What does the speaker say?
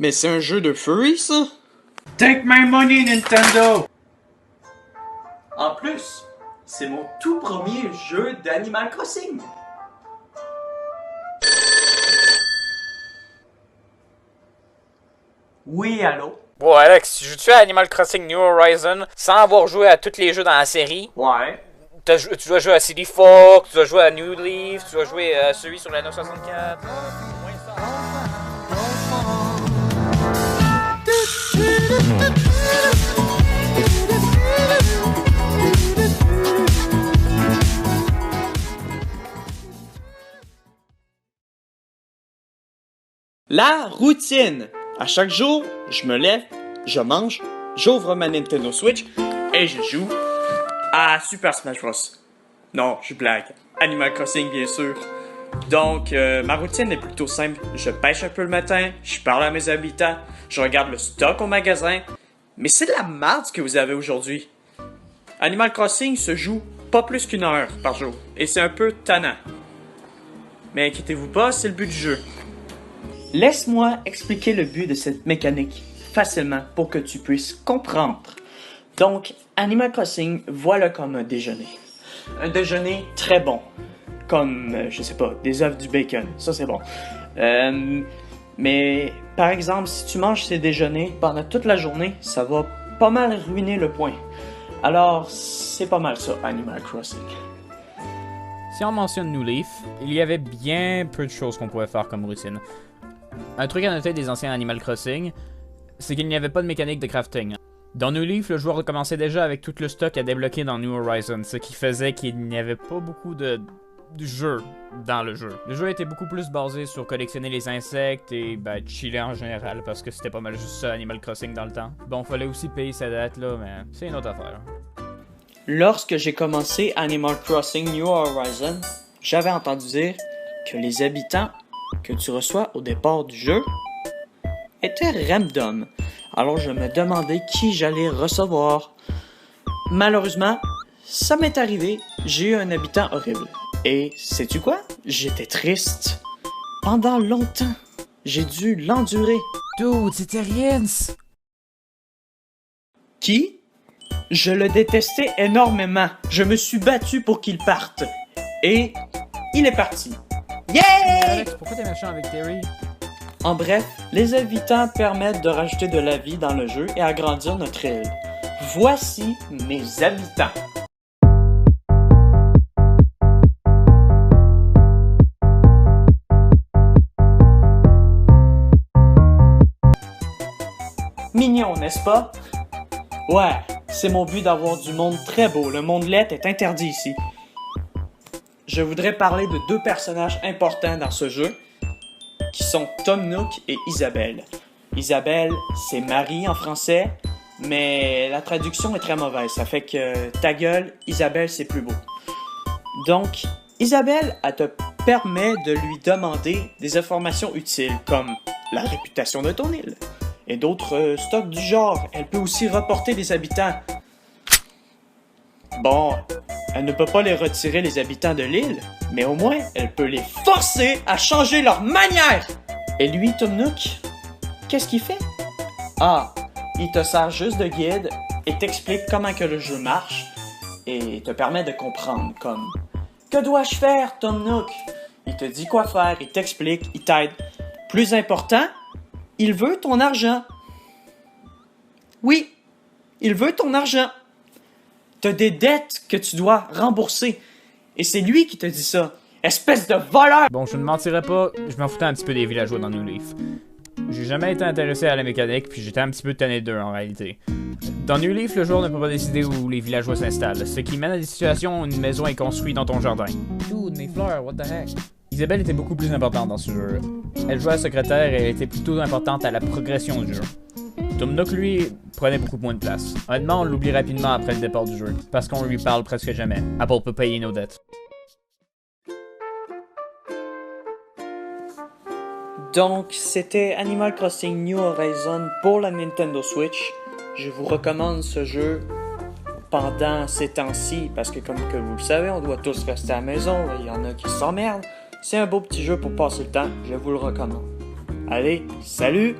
Mais c'est un jeu de furry, ça? Take my money, Nintendo! En plus, c'est mon tout premier jeu d'Animal Crossing. Oui, allô? Bon, Alex, tu joues-tu à Animal Crossing New Horizon sans avoir joué à tous les jeux dans la série? Ouais. Tu dois jouer à City Folk, tu dois jouer à New Leaf, tu dois jouer à celui sur la 964. La routine. À chaque jour, je me lève, je mange, j'ouvre ma Nintendo Switch et je joue à Super Smash Bros. Non, je blague. Animal Crossing, bien sûr. Donc, ma routine est plutôt simple. Je pêche un peu le matin, je parle à mes habitants, je regarde le stock au magasin. Mais c'est de la merde ce que vous avez aujourd'hui. Animal Crossing se joue pas plus qu'1 heure par jour. Et c'est un peu tannant. Mais inquiétez-vous pas, c'est le but du jeu. Laisse-moi expliquer le but de cette mécanique facilement pour que tu puisses comprendre. Donc, Animal Crossing, voilà comme un déjeuner. Un déjeuner très bon. Comme, je sais pas, des œufs du bacon. Ça, c'est bon. Mais, par exemple, si tu manges ces déjeuners pendant toute la journée, ça va pas mal ruiner le point. Alors, c'est pas mal ça, Animal Crossing. Si on mentionne New Leaf, il y avait bien peu de choses qu'on pouvait faire comme routine. Un truc à noter des anciens Animal Crossing, c'est qu'il n'y avait pas de mécanique de crafting. Dans New Leaf, le joueur recommençait déjà avec tout le stock à débloquer dans New Horizon, ce qui faisait qu'il n'y avait pas beaucoup de jeu dans le jeu. Le jeu était beaucoup plus basé sur collectionner les insectes et chiller en général, parce que c'était pas mal juste ça Animal Crossing dans le temps. Bon, fallait aussi payer sa dette là, mais c'est une autre affaire. Lorsque j'ai commencé Animal Crossing New Horizon, j'avais entendu dire que les habitants que tu reçois au départ du jeu étaient random. Alors je me demandais qui j'allais recevoir. Malheureusement, ça m'est arrivé, j'ai eu un habitant horrible. Et sais-tu quoi? J'étais triste. Pendant longtemps, j'ai dû l'endurer. Dude, c'était Riens! Qui? Je le détestais énormément. Je me suis battu pour qu'il parte. Et il est parti. Yeah! Alex, pourquoi t'es méchant avec Terry? En bref, les habitants permettent de rajouter de la vie dans le jeu et agrandir notre île. Voici mes habitants. Mignon, n'est-ce pas? Ouais, c'est mon but d'avoir du monde très beau. Le monde laid est interdit ici. Je voudrais parler de 2 personnages importants dans ce jeu, qui sont Tom Nook et Isabelle. Isabelle, c'est Marie en français, mais la traduction est très mauvaise. Ça fait que ta gueule, Isabelle, c'est plus beau. Donc, Isabelle, elle te permet de lui demander des informations utiles, comme la réputation de ton île, et d'autres stocks du genre. Elle peut aussi reporter des habitants. Bon, elle ne peut pas les retirer les habitants de l'île, mais au moins, elle peut les forcer à changer leur manière! Et lui, Tom Nook, qu'est-ce qu'il fait? Ah, il te sert juste de guide et t'explique comment que le jeu marche et te permet de comprendre, comme « Que dois-je faire, Tom Nook? » Il te dit quoi faire, il t'explique, il t'aide. Plus important, il veut ton argent. Oui, il veut ton argent. T'as des dettes que tu dois rembourser. Et c'est lui qui te dit ça. Espèce de voleur! Bon, je ne mentirais pas, je m'en foutais un petit peu des villageois dans New Leaf. J'ai jamais été intéressé à la mécanique, puis j'étais un petit peu tanné d'eux en réalité. Dans New Leaf, le joueur ne peut pas décider où les villageois s'installent, ce qui mène à des situations où une maison est construite dans ton jardin. Dude, mes fleurs, what the heck? Isabelle était beaucoup plus importante dans ce jeu. Elle jouait à secrétaire et elle était plutôt importante à la progression du jeu. Tom Nook, lui, prenait beaucoup moins de place. Honnêtement, on l'oublie rapidement après le départ du jeu, parce qu'on lui parle presque jamais. Apple peut payer nos dettes. Donc, c'était Animal Crossing New Horizon pour la Nintendo Switch. Je vous recommande ce jeu pendant ces temps-ci, parce que comme que vous le savez, on doit tous rester à la maison, il y en a qui s'emmerdent. C'est un beau petit jeu pour passer le temps, je vous le recommande. Allez, salut!